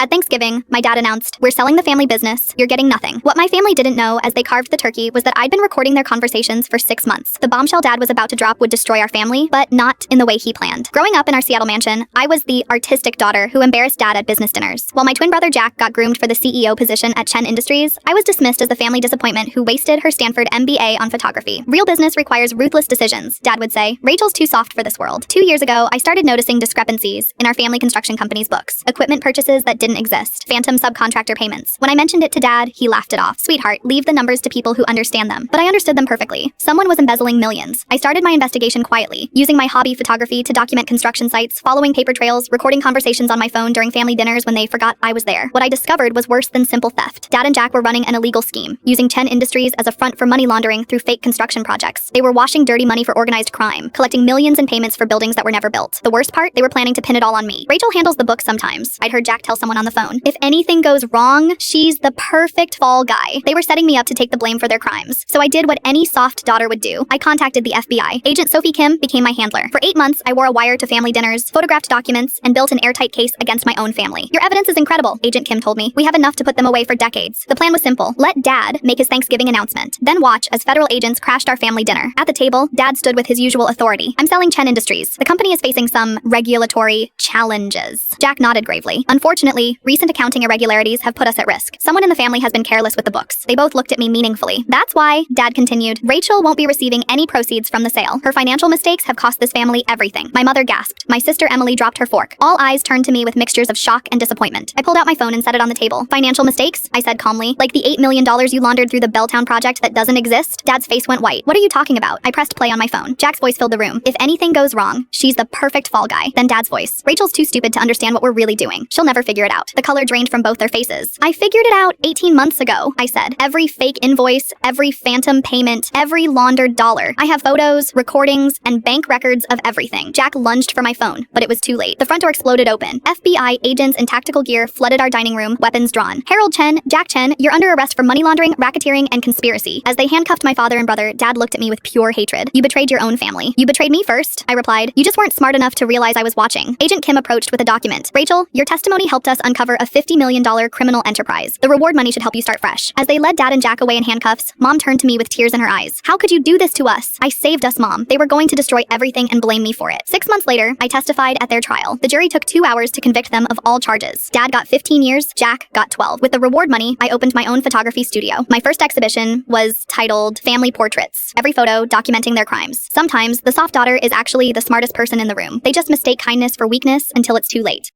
At Thanksgiving, my dad announced, "We're selling the family business. You're getting nothing." What my family didn't know as they carved the turkey was that I'd been recording their conversations for 6 months. The bombshell dad was about to drop would destroy our family, but not in the way he planned. Growing up in our Seattle mansion, I was the artistic daughter who embarrassed dad at business dinners. While my twin brother Jack got groomed for the CEO position at Chen Industries, I was dismissed as the family disappointment who wasted her Stanford MBA on photography. Real business requires ruthless decisions, Dad would say. Rachel's too soft for this world. 2 years ago, I started noticing discrepancies in our family construction company's books. Equipment purchases that didn't exist. Phantom subcontractor payments. When I mentioned it to Dad, he laughed it off. "Sweetheart, leave the numbers to people who understand them." But I understood them perfectly. Someone was embezzling millions. I started my investigation quietly, using my hobby photography to document construction sites, following paper trails, recording conversations on my phone during family dinners when they forgot I was there. What I discovered was worse than simple theft. Dad and Jack were running an illegal scheme, using Chen Industries as a front for money laundering through fake construction projects. They were washing dirty money for organized crime, collecting millions in payments for buildings that were never built. The worst part, they were planning to pin it all on me. "Rachel handles the book sometimes," I'd heard Jack tell someone on the phone. "If anything goes wrong, she's the perfect fall guy." They were setting me up to take the blame for their crimes. So I did what any soft daughter would do. I contacted the FBI. Agent Sophie Kim became my handler. For 8 months, I wore a wire to family dinners, photographed documents, and built an airtight case against my own family. "Your evidence is incredible," Agent Kim told me. "We have enough to put them away for decades." The plan was simple. Let Dad make his Thanksgiving announcement, then watch as federal agents crashed our family dinner. At the table, Dad stood with his usual authority. "I'm selling Chen Industries. The company is facing some regulatory challenges." Jack nodded gravely. "Unfortunately, recent accounting irregularities have put us at risk. Someone in the family has been careless with the books." They both looked at me meaningfully. "That's why," Dad continued, "Rachel won't be receiving any proceeds from the sale. Her financial mistakes have cost this family everything." My mother gasped. My sister Emily dropped her fork. All eyes turned to me with mixtures of shock and disappointment. I pulled out my phone and set it on the table. "Financial mistakes?" I said calmly. "Like the $8 million you laundered through the Belltown project that doesn't exist?" Dad's face went white. "What are you talking about?" I pressed play on my phone. Jack's voice filled the room. "If anything goes wrong, she's the perfect fall guy." Then Dad's voice. "Rachel's too stupid to understand what we're really doing. She'll never figure it out." The color drained from both their faces. "I figured it out 18 months ago," I said. "Every fake invoice, every phantom payment, every laundered dollar. I have photos, recordings, and bank records of everything." Jack lunged for my phone, but it was too late. The front door exploded open. FBI agents in tactical gear flooded our dining room, weapons drawn. "Harold Chen, Jack Chen, you're under arrest for money laundering, racketeering, and conspiracy." As they handcuffed my father and brother, Dad looked at me with pure hatred. "You betrayed your own family." "You betrayed me first," I replied. "You just weren't smart enough to realize I was watching." Agent Kim approached with a document. "Rachel, your testimony helped us uncover a $50 million criminal enterprise. The reward money should help you start fresh." As they led Dad and Jack away in handcuffs, Mom turned to me with tears in her eyes. "How could you do this to us?" "I saved us, Mom. They were going to destroy everything and blame me for it." 6 months later, I testified at their trial. The jury took 2 hours to convict them of all charges. Dad got 15 years, Jack got 12. With the reward money, I opened my own photography studio. My first exhibition was titled Family Portraits, every photo documenting their crimes. Sometimes, the soft daughter is actually the smartest person in the room. They just mistake kindness for weakness until it's too late.